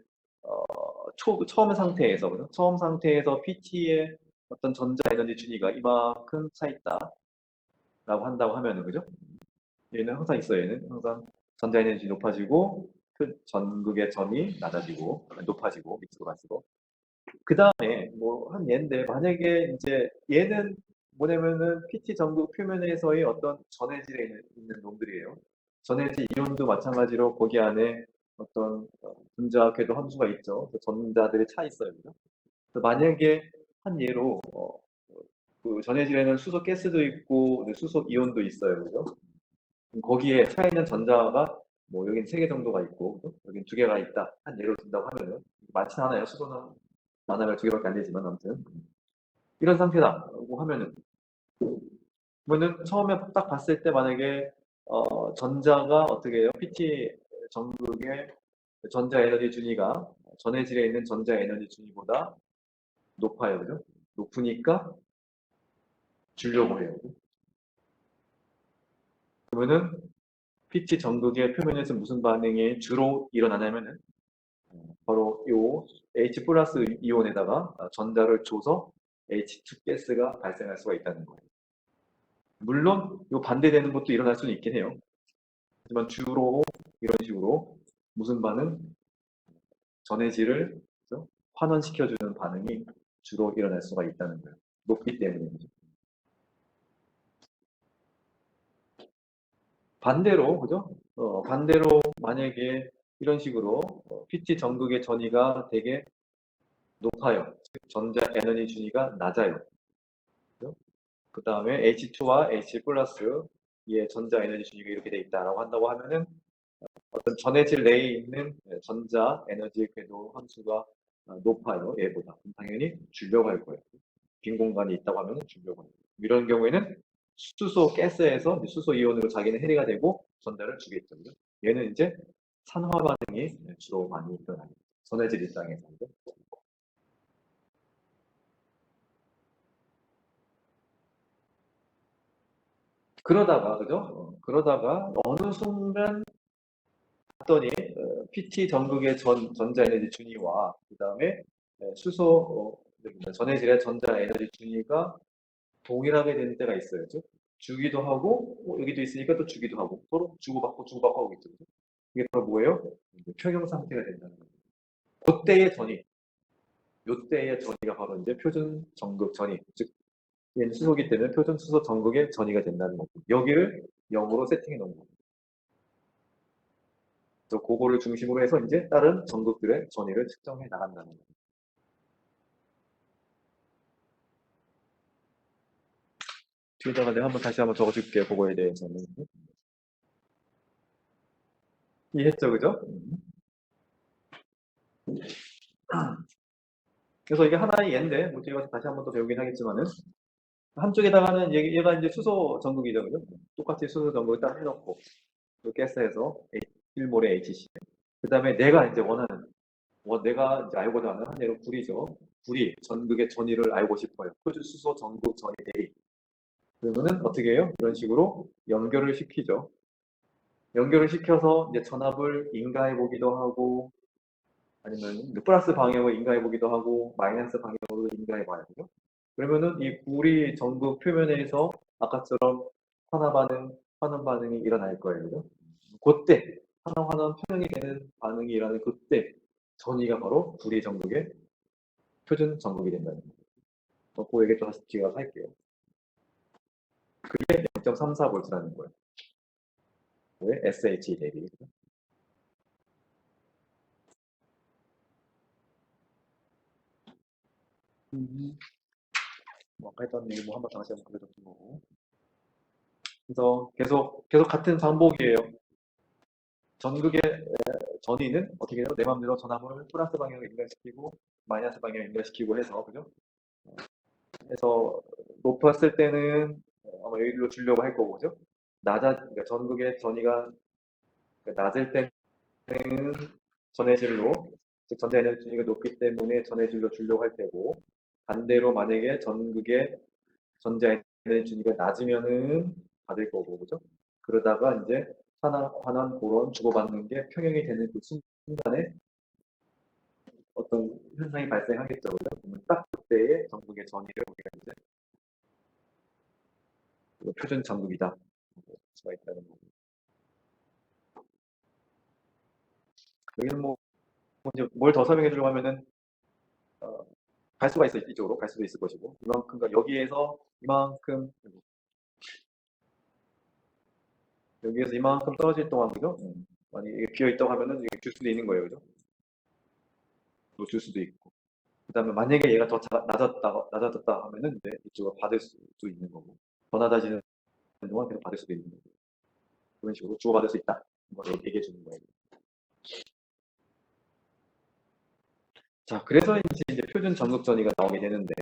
처음 상태에서 그죠? 처음 상태에서 PT의 어떤 전자 에너지 준위가 이만큼 차 있다라고 한다고 하면은 그죠? 얘는 항상 있어요. 얘는 항상 전자 에너지 높아지고 그 전극의 전이 낮아지고 높아지고 밑으로 갈수록 그 다음에 뭐 한 예인데 만약에 이제 얘는 뭐냐면은 PT 전구 표면에서의 어떤 전해질에 있는 놈들이에요. 전해질 이온도 마찬가지로 거기 안에 어떤 분자 궤도 함수가 있죠. 그 전자들이 차 있어요. 그죠? 그래서 만약에 한 예로 그 전해질에는 수소 가스도 있고 수소 이온도 있어요. 그죠? 그럼 거기에 차 있는 전자가 뭐 여긴 3개 정도가 있고 그죠? 여긴 2개가 있다. 한 예로 든다고 하면은 많진 않아요. 수소는 만화가 2개밖에 안 되지만 아무튼 이런 상태다라고 하면은 그러면은 처음에 딱 봤을 때 만약에 전자가 어떻게 해요? PT 전극의 전자 에너지 준위가 전해질에 있는 전자 에너지 준위보다 높아요. 그죠? 높으니까 주려고 해요. 그러면은 PT 전극의 표면에서 무슨 반응이 주로 일어나냐면은 바로 요 H 플러스 이온에다가 전자를 줘서 H2 가스가 발생할 수가 있다는 거예요. 물론 요 반대되는 것도 일어날 수는 있긴 해요. 하지만 주로 이런 식으로 무슨 반응? 전해질을 환원시켜주는 반응이 주로 일어날 수가 있다는 거예요. 높기 때문이죠. 반대로, 그죠? 반대로 만약에 이런 식으로 PT 전극의 전위가 되게 높아요. 즉 전자 에너지 준위가 낮아요. 그 다음에 H2와 H 플러스의 전자 에너지 준위가 이렇게 돼 있다라고 한다고 하면은 어떤 전해질 내에 있는 전자 에너지 궤도 함수가 높아요. 얘보다. 그럼 당연히 주려고 할 거예요. 빈 공간이 있다고 하면 주려고 해요. 이런 경우에는 수소 가스에서 수소 이온으로 자기는 해리가 되고 전자를 주겠죠. 그죠? 얘는 이제 산화 반응이 주로 많이 일어나요. 전해질 입장에서. 그러다가 그죠? 그러다가 어느 순간 봤더니 PT 전극의 전자 에너지 준위와 그다음에 수소 전해질의 전자 에너지 준위가 동일하게 되는 때가 있어요. 즉 주기도 하고 여기도 있으니까 또 주기도 하고 서로 주고받고 하고 있죠. 그죠? 이게 바로 뭐예요? 이제 평형 상태가 된다는 거예요. 그때의 전이, 요때의 전이가 바로 이제 표준 전극 전이, 즉 얘는 수소기 때문에 표준 수소 전극의 전이가 된다는 거고 여기를 0으로 세팅해 놓은 거예요. 그래서 그거를 중심으로 해서 이제 다른 전극들의 전이를 측정해 나간다는 거예요. 뒤에다가 내가 다시 한번 적어줄게요. 그거에 대해서는. 이해했죠, 그죠? 그래서 이게 하나의 예인데, 뭐 뒤에 가서 다시 한번 더 배우긴 하겠지만은, 한쪽에다가는 얘가 이제 수소 전극이죠, 그죠? 똑같이 수소 전극을 딱 해놓고, 또 가스해서 1몰의 HC. 그 다음에 내가 이제 원하는, 내가 이제 알고자 하는 한 예로 불이죠. 불이 전극의 전위를 알고 싶어요. 표준 수소 전극 전위 대비. 그러면은 어떻게 해요? 이런 식으로 연결을 시키죠. 연결을 시켜서 이제 전압을 인가해 보기도 하고, 아니면 플러스 방향으로 인가해 보기도 하고 마이너스 방향으로 인가해 봐야 돼요. 그러면은 이 불이 전극 표면에서 아까처럼 환원 반응이 일어날 거예요. 그죠? 그때 환원 평형이 되는 반응이 일어나는 그때 전위가 바로 불이 전극의 표준 전극이 된다는 거예요. 그 얘기 또 다시 뒤에 가서 할게요. 그게 0.34V라는 거예요. 왜? SH 대비. 뭐 아까 했던 얘기 뭐 한번 다시 한번 그려줬던 거고. 그래서 계속 같은 방법이에요. 전극의 전위는 어떻게 해요? 내 마음대로 전압을 플러스 방향으로 인가시키고 마이너스 방향으로 인가시키고 해서 그죠? 해서 높았을 때는 아마 여기로 주려고 할 거고 그죠? 그러니까 전극의 전위가 그러니까 낮을 때는 전해질로 즉 전자 에너지가 높기 때문에 전해질로 주려고 할 때고 반대로 만약에 전극의 전자 에너지 준위가 낮으면은 받을 거고 그죠? 그러다가 이제 환원, 보론 주고받는 게 평형이 되는 그 순간에 어떤 현상이 발생하겠죠. 그러면 딱 그때의 전극의 전위를 우리가 이제 표준 전극이다. 수가 있다는 거고. 여기는 뭐 이제 뭘 더 설명해 주려고 하면은 갈 수가 있어. 이쪽으로 갈 수도 있을 것이고 이만큼 여기에서 이만큼 여기에서 이만큼 떨어질 동안 그죠? 만약 이게 비어 있다고 하면은 이게 줄 수도 있는 거예요, 그죠? 또 줄 수도 있고. 그다음에 만약에 얘가 더 낮아졌다 하면은 이제 이쪽으로 받을 수도 있는 거고 더 낮아지는 동안 계속 받을 수도 있는 거고 그런 식으로 주고받을 수 있다. 이걸 얘기해 주는 거예요. 자, 그래서 이제 표준 전극전이가 나오게 되는데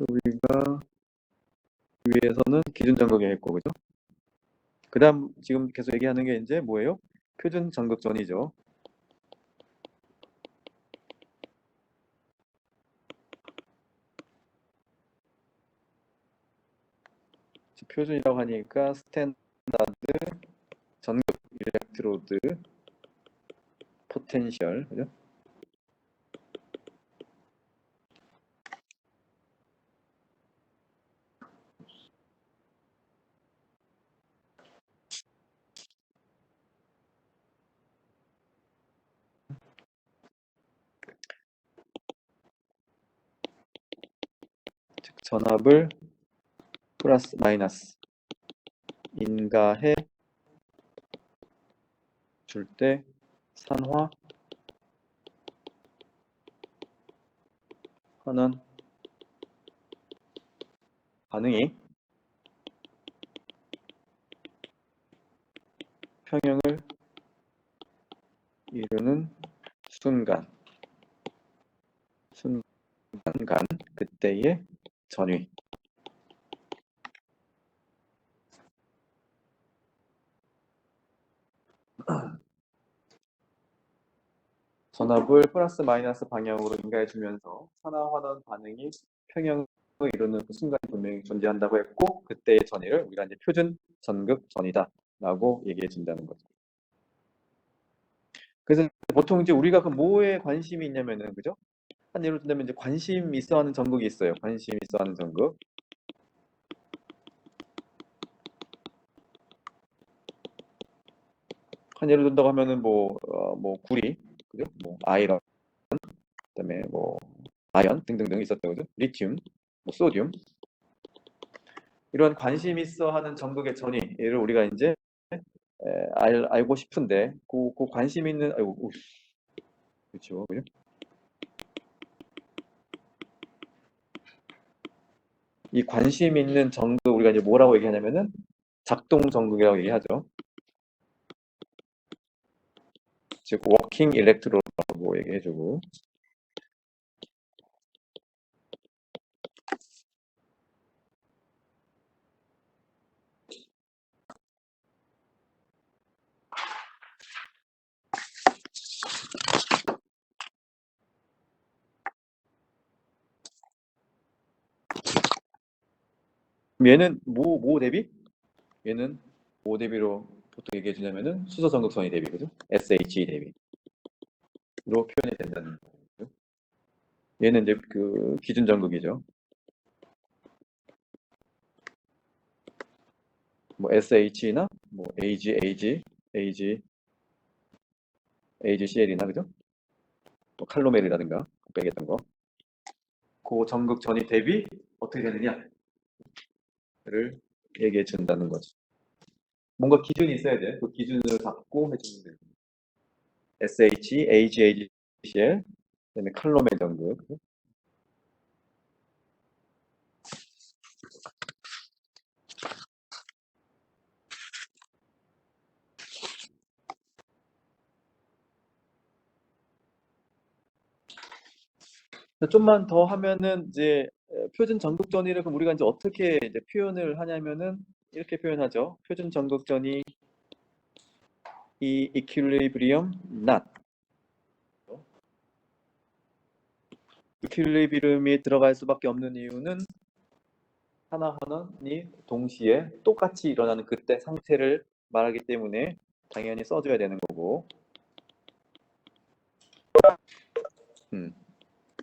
우리가 위에서는 기준 전극에 했고 그죠? 그다음 지금 계속 얘기하는 게 이제 뭐예요? 표준 전극전이죠. 표준이라고 하니까 스탠다드 전극 일렉트로드 포텐셜 그죠? 즉 전압을 플러스 마이너스 인가해 줄 때 산화 하는 반응이 평형을 이루는 순간 그때의 전위 전압을 플러스 마이너스 방향으로 인가해 주면서 산화환원 반응이 평형을 이루는 그 순간이 분명히 존재한다고 했고 그때의 전위를 우리가 이제 표준 전극 전이다 라고 얘기해 준다는 거죠. 그래서 보통 이제 우리가 그 뭐에 관심이 있냐면은 그죠? 한 예로 든다면 이제 관심 있어 하는 전극이 있어요. 관심 있어 하는 전극. 한 예로 든다고 하면은 뭐 구리, 그죠? 뭐 아이런, 그다음에 뭐 아연 등등등 있었던 거죠. 리튬, 뭐 소듐 이런 관심 있어 하는 전극의 전위를 우리가 이제 알고 싶은데 그 관심 있는 아이고 그렇죠, 그죠? 이 관심 있는 전극 우리가 이제 뭐라고 얘기하냐면은 작동 전극이라고 얘기하죠. 즉 워킹 일렉트로드라고 얘기해주고 얘는 뭐 대비? 얘는 뭐 대비로 보통 얘기해 주냐면은 수소 전극선이 대비 그죠? SHE 대비로 표현이 된다는 거죠. 얘는 이제 그 기준 전극이죠. 뭐 SH나 뭐 AgCl이나 그죠? 뭐 칼로멜이라든가 빼겠던 거. 그 전극 전이 대비 어떻게 되느냐를 얘기해 준다는 거죠. 뭔가 기준이 있어야 돼. 그 기준을 갖고 해주면 돼요. SH, AgCl, 그다음에 칼로멜 전극. 좀만 더 하면은 이제 표준 전극 전이를 그럼 우리가 이제 어떻게 이제 표현을 하냐면은 이렇게 표현하죠. 표준 전극 전이 이 equilibrium not equilibrium이 들어갈 수밖에 없는 이유는 하나하나니 동시에 똑같이 일어나는 그때 상태를 말하기 때문에 당연히 써줘야 되는 거고,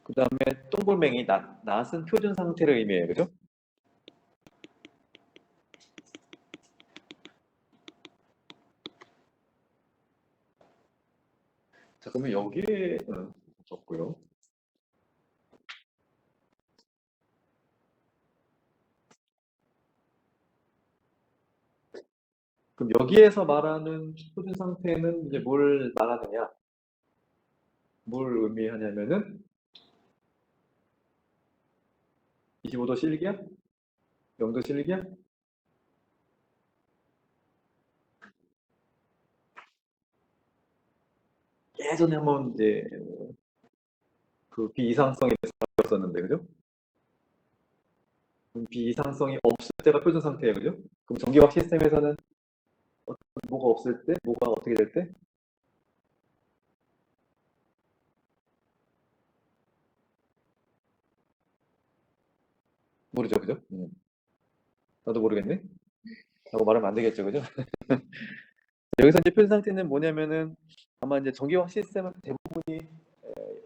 그 다음에 동글맹이 낫은 표준 상태를 의미해요. 그죠? 자, 그러면 여기에 적고요. 그럼 여기에서 말하는 표준 상태는 이제 뭘 말하느냐? 뭘 의미하냐면은 25도 실기야? 0도 실기야? 예전에 한번 이제 그 비이상성이 있었는데, 그죠? 그럼 비이상성이 없을 때가 표준 상태예요, 그죠? 그럼 전기화학 시스템에서는 뭐가 없을 때, 뭐가 어떻게 될 때? 모르죠, 그죠? 나도 모르겠네. 라고 말하면 안 되겠죠, 그죠? 여기서 이제 표준 상태는 뭐냐면은 아마 이제 전기화학 시스템은 대부분이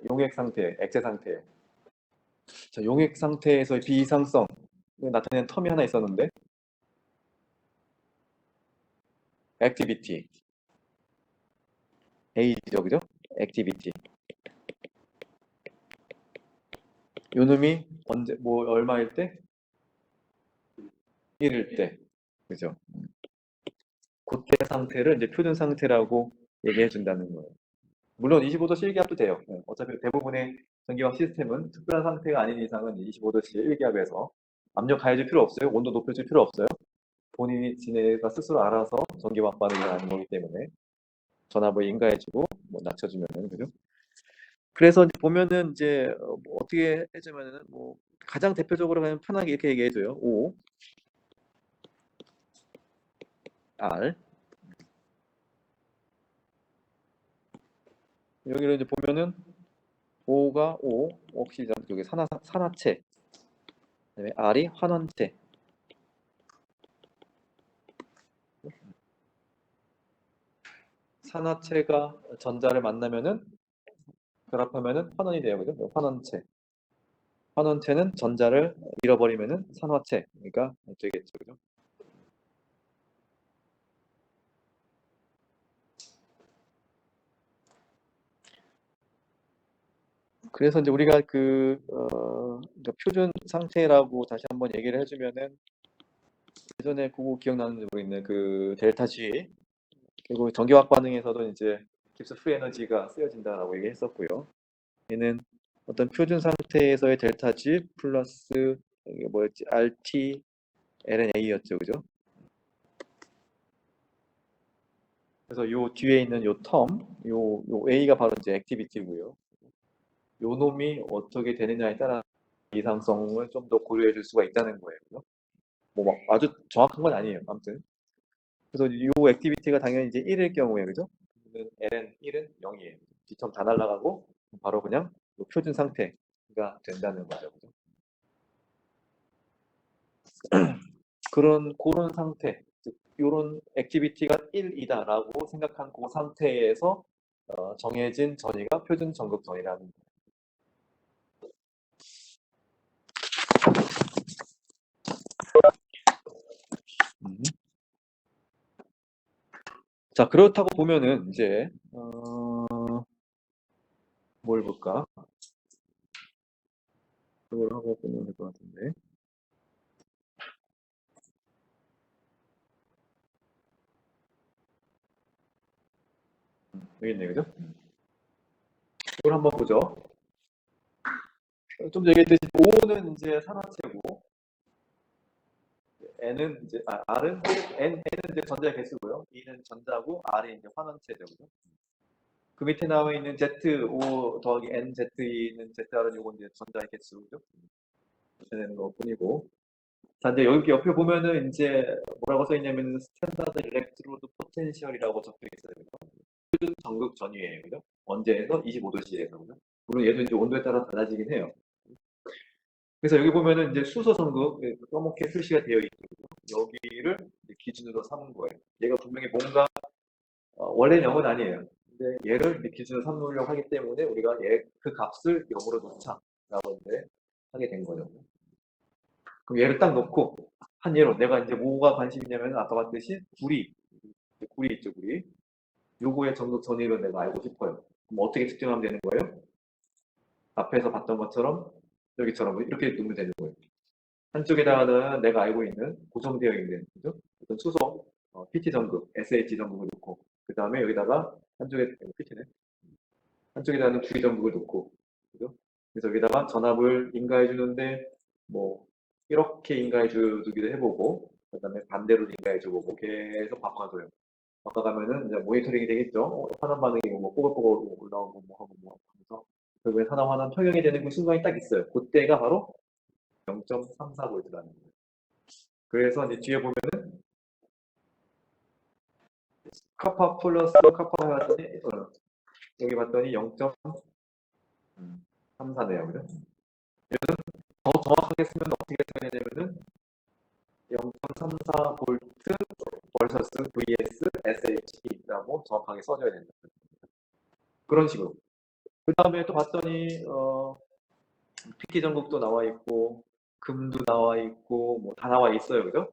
용액 상태, 액체 상태. 자, 용액 상태에서의 비이상성을 나타내는 텀이 하나 있었는데, 액티비티, A죠, 그죠? 액티비티. 요 놈이 언제, 뭐, 얼마일 때? 1일 때. 그죠? 그때 상태를 이제 표준 상태라고 얘기해 준다는 거예요. 물론 25도 실기압도 돼요. 어차피 대부분의 전기화학 시스템은 특별한 상태가 아닌 이상은 25도씨 일기압에서 압력 가해줄 필요 없어요. 온도 높여줄 필요 없어요. 본인이 지네가 스스로 알아서 전기화학 반응이 일어나는 거기 때문에 전압을 인가해주고 뭐 낮춰주면은, 그죠? 그래서 이제 보면은 이제 뭐 어떻게 해주면은 뭐 가장 대표적으로 그냥 편하게 이렇게 얘기해줘요. O, R. 여기를 이제 보면은 O가 O, 옥시전 여기 산화체, 그다음에 R이 환원체. 산화체가 전자를 만나면은 결합하면은 환원이 돼요, 그죠? 환원체. 환원체는 전자를 잃어버리면은 산화체. 그러니까 되겠죠, 그죠? 그래서 이제 우리가 이제 표준 상태라고 다시 한번 얘기를 해주면은 예전에 그거 기억나는지 모르겠네. 그 델타 G 그리고 전기화학 반응에서도 이제 깁스 프리 에너지가 쓰여진다라고 얘기했었고요. 얘는 어떤 표준 상태에서의 델타 G 플러스 이게 뭐였지? RT LNA였죠, 그죠? 그래서 요 뒤에 있는 요 텀, 요 A가 바로 이제 액티비티고요. 요 놈이 어떻게 되느냐에 따라 이상성을 좀 더 고려해 줄 수가 있다는 거예요. 그죠? 뭐 막 아주 정확한 건 아니에요. 아무튼. 그래서 요 액티비티가 당연히 이제 1일 경우에, 그죠? ln 1은 0이에요. 뒤텀 다 날아가고 바로 그냥 요 표준 상태가 된다는 거죠. 그죠? 그런 상태, 즉 요런 액티비티가 1이다라고 생각한 그 상태에서 정해진 전위가 표준 전극 전이라는 거예요. 음. 자, 그렇다고 보면은 이제 뭘 볼까? 그걸 하고 보면 될 것 같은데. 여기 있네, 그죠? 이걸 한번 보죠. 좀 얘기했듯이 O는 이제 산화체고, N은 이제 R은 N은 이제 전자 개수고요. E는 전자고 R이 이제 환원체죠, 그죠? 그 밑에 나와 있는 Z5 더하기 NZE는 ZR은 요건 이제 전자의 개수죠. 되는 것 뿐이고. 자, 이제 여기 옆에 보면은 이제 뭐라고 써 있냐면 스탠다드 일렉트로드 포텐셜이라고 적혀 있어요. 표준 전극 전위예요, 그죠? 언제에서 25도씨에서, 그죠? 물론 얘도 이제 온도에 따라 달라지긴 해요. 그래서 여기 보면은 이제 수소 전극 검게 표시가 되어 있고 여기를 기준으로 삼은 거예요. 얘가 분명히 뭔가 원래는 0은 아니에요. 근데 얘를 이제 기준으로 삼으려고 하기 때문에 우리가 그 값을 0으로 놓자라고 이제 하게 된 거죠. 그럼 얘를 딱 놓고 한 예로 내가 이제 뭐가 관심 있냐면 아까 봤듯이 구리 있죠, 구리. 요거의 전극 전위를 내가 알고 싶어요. 그럼 어떻게 측정하면 되는 거예요? 앞에서 봤던 것처럼 여기처럼 이렇게 놓으면 되는 거예요. 한쪽에다가는 내가 알고 있는 고정되어 있는 그죠? 어떤 수소 PT 전극, SH 전극을 놓고 그 다음에 여기다가 한쪽에 PT네. 한쪽에다가는 주의 전극을 놓고 그죠? 그래서 여기다가 전압을 인가해 주는데 뭐 이렇게 인가해 주기도 해보고 그 다음에 반대로 인가해 주고 계속 바꿔줘요. 바꿔가면은 이제 모니터링이 되겠죠. 산화 반응이 뭐 뽀글뽀글 올라오고 뭐 하고 뭐 하면서 결국에 산화 환원 평형이 되는 그 순간이 딱 있어요. 그때가 바로 0.34V라는 거예요. 그래서 이제 뒤에 보면 카파 플러스 카파 해봤더니 여기 봤더니 0.34네요. 그죠? 더 정확하게 쓰면 어떻게 써야 되냐면은 0.34V vs vs sh라고 정확하게 써줘야 된다. 그런 식으로. 그 다음에 또 봤더니 PT 전국도 나와 있고 금도 나와 있고 뭐 다 나와 있어요, 그죠?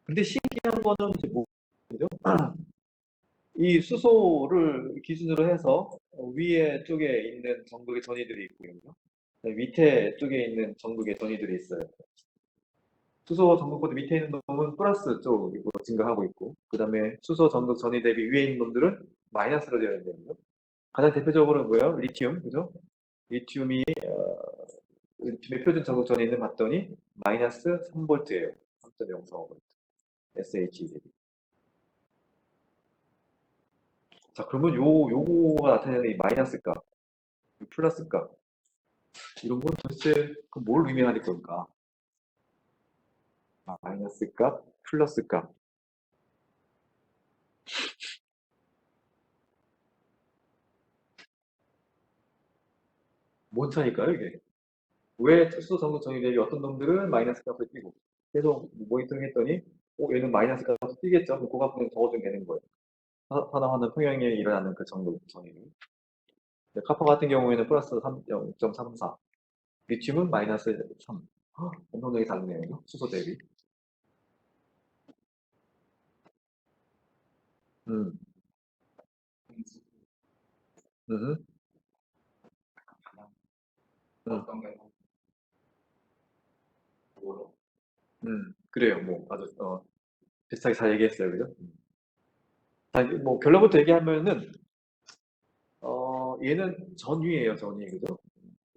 근데 신기한 거는 이제 뭐, 그죠? 이 수소를 기준으로 해서 위에 쪽에 있는 전극의 전이들이 있고요, 그죠? 밑에 쪽에 있는 전극의 전이들이 있어요. 수소 전극보다 밑에 있는 놈은 플러스 쪽으로 증가하고 있고, 그 다음에 수소 전극 전이 대비 위에 있는 놈들은 마이너스로 되어 있는 거죠. 가장 대표적으로 뭐예요? 리튬, 그죠? 리튬이 리튬의 표준 전극 전이는 봤더니 마이너스 3V예요. 3.045V. SH 대비. 자, 그러면 요거가 나타내는 이 마이너스 값, 플러스 값, 이런 건 도대체 뭘 의미하는 걸까? 마이너스 값, 플러스 값. 뭔 차이일까요, 이게? 왜 특수 전극 정의대비 어떤 놈들은 마이너스 값을 띄고 계속 모니터링 했더니 얘는 마이너스 값을 띄겠죠? 그럼 그 값은 적어주면 되는 거예요. 하나하나 평형에 일어나는 그 전극 정의를. 카파 같은 경우에는 플러스 0.34, 리튬은 마이너스 3. 엄청나게 다르네요. 수소 대비. 음, 음, 음, 그래요. 뭐 아주 비슷하게 잘 얘기했어요, 그죠? 자, 뭐 결론부터 얘기하면은 얘는 전위예요, 전위, 그죠?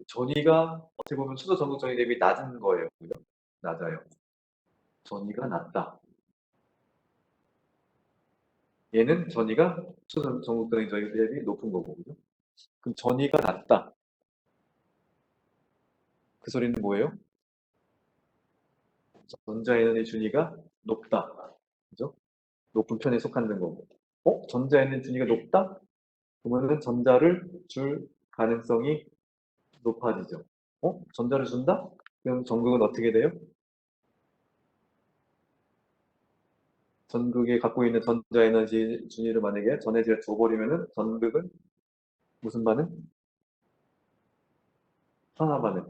전위가 어떻게 보면 수소 전극 전위 대비 낮은 거예요, 그죠? 낮아요. 전위가 낮다. 얘는 전위가 수소 전극 전위 대비 높은 거고, 그죠? 그럼 전위가 낮다. 그 소리는 뭐예요? 전자에너지 준위가 높다, 그죠? 높은 편에 속한다는 거고. 전자에너지 준위가 높다? 그러면은 전자를 줄 가능성이 높아지죠. 전자를 준다? 그럼 전극은 어떻게 돼요? 전극이 갖고 있는 전자 에너지 준위를 만약에 전해질에 줘버리면은 전극은 무슨 반응? 산화 반응.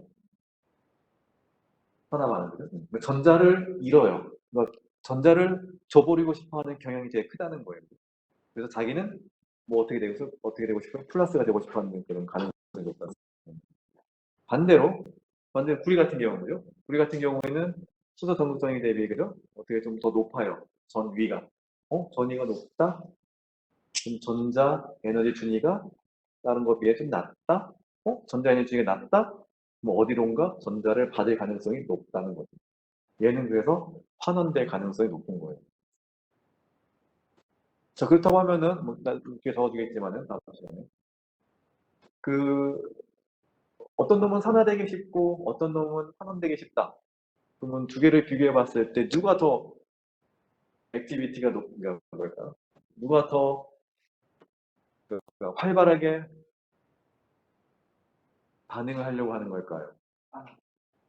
산화 반응. 그러니까 전자를 잃어요. 그러니까 전자를 줘버리고 싶어하는 경향이 제일 크다는 거예요. 그래서 자기는 뭐 어떻게 되고 싶어요? 플러스가 되고 싶어하는 그런 가능성이 높다. 반대로 구리 같은 경우는요. 구리 같은 경우에는 수소 전극전이 대비 그죠? 어떻게 좀 더 높아요. 전위가. 전위가 높다? 그럼 전자 에너지 준위가 다른 것에 비해 좀 낮다? 전자 에너지 준위가 낮다? 뭐 어디론가 전자를 받을 가능성이 높다는 거죠. 얘는 그래서 환원될 가능성이 높은 거예요. 자, 그렇다고 하면은, 뭐, 뒤에 적어주겠지만은, 다음 시간에. 그, 어떤 놈은 산화되기 쉽고, 어떤 놈은 환원되기 쉽다. 그러면 두 개를 비교해 봤을 때, 누가 더 액티비티가 높은가, 뭘까? 누가 더 활발하게 반응을 하려고 하는 걸까요?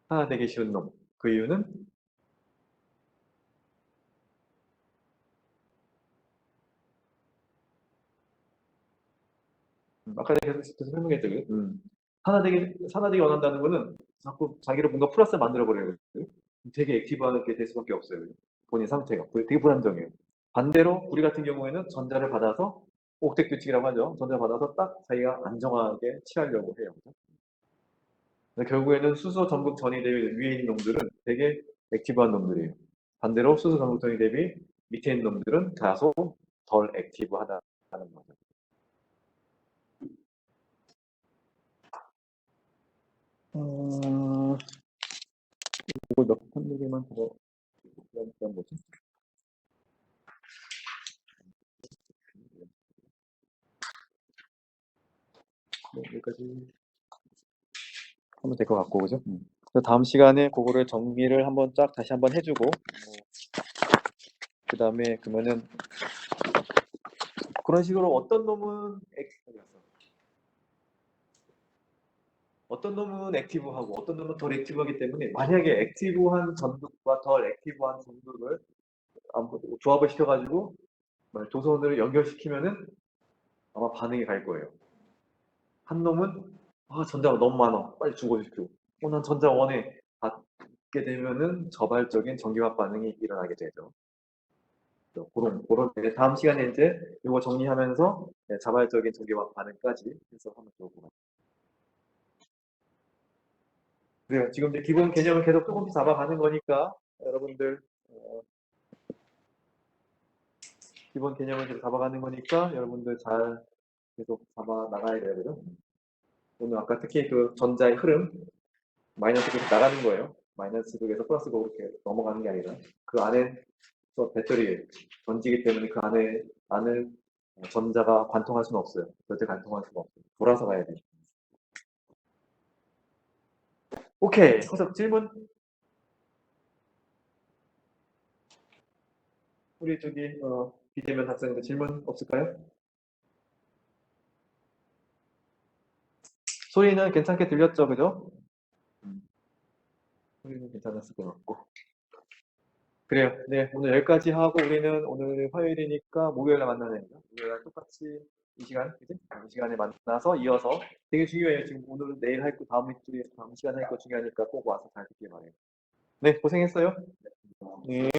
하나 되기 쉬운 놈. 그 이유는 아까 계속 설명했죠. 하나 되기 원한다는 거는 자꾸 자기를 뭔가 플러스 만들어 버려요. 되게 액티브하게 될 수밖에 없어요. 본인 상태가 되게 불안정해요. 반대로 우리 같은 경우에는 전자를 받아서 옥택 규칙이라고 하죠. 전자를 받아서 딱 자기가 안정하게 취하려고 해요. 근데 결국에는 수소 전극 전이 대비 위에 있는 놈들은 되게 액티브한 놈들이에요. 반대로 수소 전극 전이 대비 밑에 있는 놈들은 다소 덜 액티브하다는 거죠. 이걸 몇한 개만 더 그럼 뭐지? 네, 여기까지 하면 될 것 같고, 그죠? 그래서 다음 시간에 그거를 정리를 한번 쫙 다시 한번 해주고, 그 다음에 그러면은 그런 식으로 어떤 놈은 액티브하고 어떤 놈은 덜 액티브하기 때문에 만약에 액티브한 전극과 덜 액티브한 전극을 조합을 시켜가지고 도선을 연결시키면은 아마 반응이 갈 거예요. 한 놈은 전자가 너무 많아 빨리 죽어주십시오. 난 전자 원에 받게 되면은 저발적인 전기화 반응이 일어나게 되죠. 그런 다음 시간에 이제 이거 정리하면서 자발적인 전기화 반응까지 해서 하면 좋을 것 같아요. 그래요. 지금 이제 기본 개념을 계속 조금씩 잡아가는 거니까 여러분들 기본 개념을 계속 잡아가는 거니까 여러분들 잘 계속 잡아 나가야 돼요. 그죠? 오늘 아까 특히 그 전자의 흐름 마이너스 계속 나가는 거예요. 마이너스 쪽에서 플러스로 이렇게 넘어가는 게 아니라 그 안에 배터리 전지기 때문에 그 안을 전자가 관통할 수는 없어요. 절대 관통할 수가 없어요. 돌아서 가야 돼요. 오케이. 그래서 질문 우리 저기 비대면 학생들 질문 없을까요? 소리는 괜찮게 들렸죠, 그죠? 소리는 괜찮았을 것 같고. 그래요. 네, 오늘 여기까지 하고 우리는 오늘 화요일이니까 목요일에 만나는 거죠. 목요일에 똑같이 이 시간, 그지? 이 시간에 만나서 이어서 되게 중요해요. 지금 오늘 내일 할 거, 다음 시간에 할 거 중요하니까 꼭 와서 잘 듣길 바래요. 네, 고생했어요. 네.